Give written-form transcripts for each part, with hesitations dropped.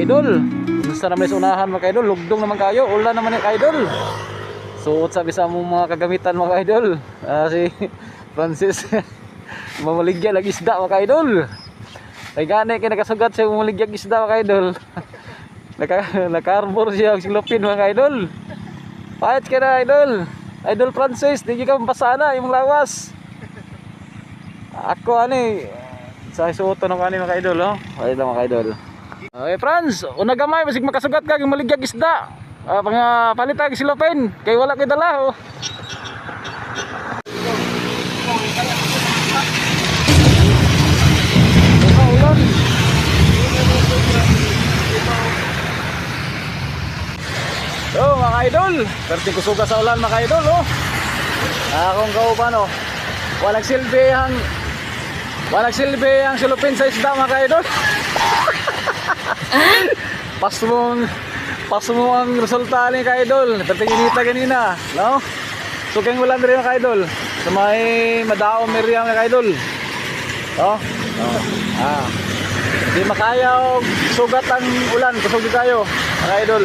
idol. Gusto naman sa unahan mga idol, lugdong naman kayo, ulan naman mga idol. Suot sa bisa mo mga kagamitan mga idol. Si Francis mamaligya lagi isda mga idol. Ay gani kay nakasugat siya mamaligya isda mga idol. Naka-arbor siya silupin mga idol. Pahit ka na idol. Idol Francis, di ka mapasana imong lawas. Ako ani sa suoto ng kani mga idol, oh. Ay lang mga idol. Okay, Franz, una gamay basig makasugat ka mamaligya isda. Palitag silupin kay wala kay dala, oh. Ulan. Oh mga idol, perti kusuga sa ulan mga idol, oh. Akong kauban, oh. Walang silbi ang silupin sa isda mga idol. Pas mo ang resulta ni ka idol. Perti ginita ganina, no? Sugeng ulan rin mga idol. Sa may madaong meriang mga idol. Oh. Di makaya og sugat ang ulan, kusog kayo mga idol.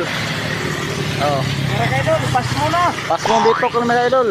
Oh. Mga idol, pas mo na. Pas mo bitok lang mga idol.